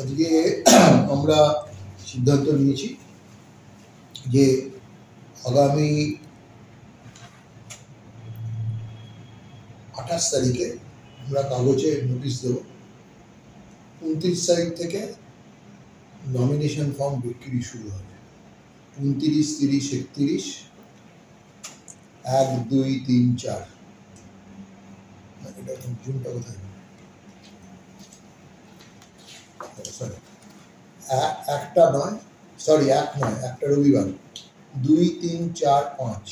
আজকে আমরা সিদ্ধান্ত নিয়েছি যে আগামী 28 তারিখে আমরা কাগজে নোটিশ দেব। 29 তারিখ থেকে নমিনেশন ফর্ম বিক্রি শুরু হবে। 29, 30, 31, 1, 2, 3, 4 এটা জুনটা কোথায়? একটা রবিবার। 2, 3, 4, 5,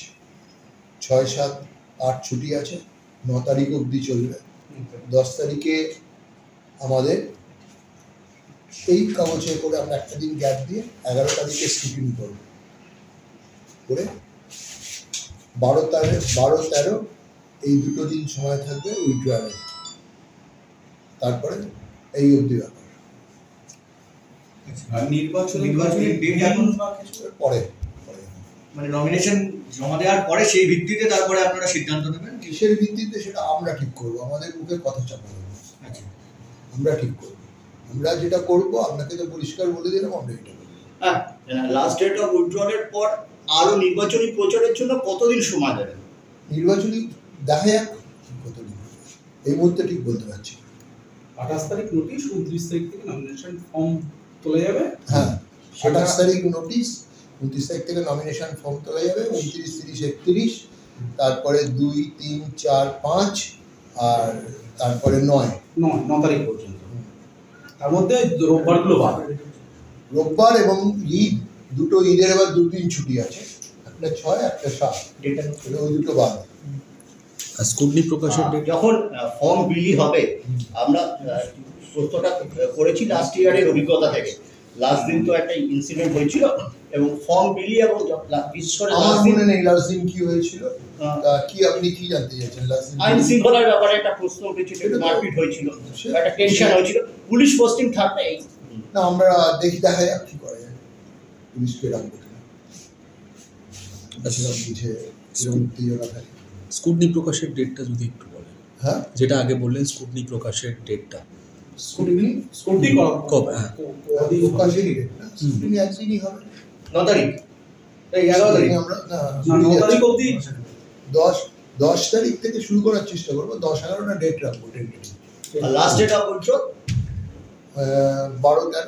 6, 7, 8 ছুটি আছে। 9 তারিখ অবধি চলবে। 10 তারিখে আমাদের সেই কাগজে করে আমরা একটা দিন গ্যাপ দিয়ে 11 তারিখে স্ক্রুটিনি করব করে 12, 13 এই দুটো দিন সময় থাকবে উইথড্রয়ালের। তারপরে এই অবধি ব্যাপার। নির্বাচনের ডেট এখন পরে মানে নমিনেশন জমা দেওয়ার পরে সেই ভিত্তিতে তারপরে আপনারা সিদ্ধান্ত নেবেন। কিসের ভিত্তিতে সেটা আমরা ঠিক করবো। আমাদের মুখে কথা চাপা দেবো। আচ্ছা, আমরা ঠিক করবো। আমরা যেটা করবো আপনাকে তো পরিষ্কার বলে দিলাম, আমরা এটা করবো। লাস্ট ডেট অফ উইথড্রয়ালের পর আরো নির্বাচনী প্রচারের জন্য কতদিন সময় দেবেন? নির্বাচনী দেখা যাক কতদিন, এই মুহূর্তে ঠিক বলতে পারছি। 28 তারিখ নোটিশ, 29 তারিখ থেকে নমিনেশন ফর্ম তোলা যাবে। হ্যাঁ, 28 তারিখ নোটিশ, 29 তারিখ থেকে নমিনেশন ফর্ম তোলা যাবে। 29, 30, 31, তারপরে 2, 3, 4, 5 আর তারপরে 9 তারিখ পর্যন্ত। তার মধ্যে রোববারগুলো বাদ। রোববার এবং ঈদ, দুটো ঈদের এবার 2 দিন ছুটি আছে। একটা 6, একটা 7, ওই দুটো বাদ। স্কুটনি প্রকাশের ডেট যখন ফর্ম বিলি হবে, আমরা প্রশ্নটা করেছি লাস্ট ইয়ারের অভিজ্ঞতা থেকে। লাস্ট দিন তো একটা ইনসিডেন্ট হয়েছিল এবং ফর্ম বিলি এবং বিশ্বরে আমার মনে নেই লাস্ট দিন কি হয়েছিল। কি আপনি কি জানতে চাইছেন? লাস্ট দিন আইন শৃঙ্খলার ব্যাপারে একটা প্রশ্ন উঠেছিল, মারপিট হয়েছিল, একটা টেনশন হয়েছিল, পুলিশ পোস্টিং থাকবে। না, আমরা দেখা যাক কি করা যায়। পুলিশকে রাখবো কিনা, বুঝে এরকম উত্তেজনা থাকে। স্কুটনি প্রকাশের ডেটটা যদি একটু বলেন। হ্যাঁ, যেটা আগে বললেন স্কুটনি প্রকাশের ডেটটা স্কুটনি কবে? হ্যাঁ, প্রকাশের ডেট না, স্কুটিনি একদিনই হবে। 9 তারিখ, এই 11 তারিখ আমরা 9 তারিখ অবধি 10 তারিখ থেকে শুরু করার চেষ্টা করবো। 10, 11টা ডেট রাখবো। আর লাস্ট ডেট অফ উইথড্রয়াল 12, 13,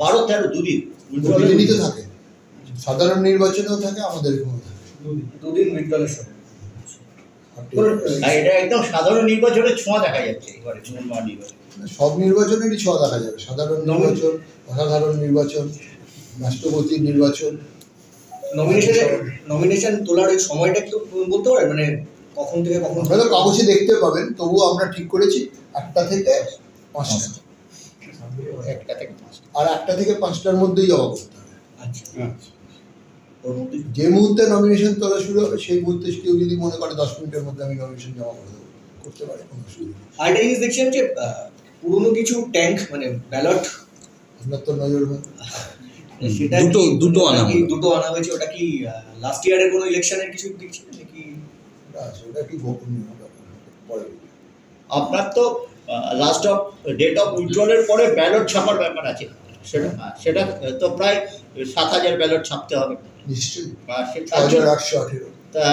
12-13 দুদিন দুদিনই তো থাকে। সাধারণ নির্বাচনেও থাকে, আমাদের এখানেও থাকে। দুদিন উইথড্রয়ালের সময়। এটা একদম সাধারণ নির্বাচনের ছোঁয়া দেখা যাচ্ছে এবারে জুন নির্বাচন। সব নির্বাচনেরই ছোঁয়া দেখা যাবে। সাধারণ নির্বাচন, অসাধারণ নির্বাচন, রাষ্ট্রপতির নির্বাচন। নমিনেশন তোলার ওই সময়টা একটু বলতে পারেন, মানে কখন থেকে কখন? আপনারা তো কাগজে দেখতে পাবেন, তবুও আমরা ঠিক করেছি 1টা থেকে 5টা। 1টা থেকে 5টা আর 1টা থেকে 5টার মধ্যেই জমা করতে হবে। আচ্ছা, ওর মধ্যে যে মুহূর্তে নমিনেশন তোলা শুরু হবে সেই মুহূর্তে কেউ যদি মনে করে 10 মিনিটের মধ্যে আমি নমিনেশন জমা করে দেবো, করতে পারে, কোনো অসুবিধা নেই। আরেকটা জিনিস দেখছিলাম যে পুরোনো কিছু ট্যাঙ্ক মানে ব্যালট, আপনার তো নজর হয়। সেটা দুটো আনা হলো। দুটো আনা হয়েছে। ওটা কি লাস্ট ইয়ারের কোনো ইলেকশনের কিছু দেখছি নাকি? ওটা কি গোপনীয় ব্যাপার, পরে আপনার তো লাস্ট অফ ডেট অফ উইথড্রয়ালের পরে ব্যালট ছাপার ব্যাপার আছে। সেটা তো প্রায় 7,000 ব্যালট ছাপতে হবে নিশ্চয়ই। 6,818। তা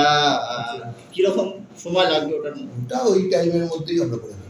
কিরকম সময় লাগবে ওটার? ওটা ওই টাইমের মধ্যেই আমরা করে দেবো।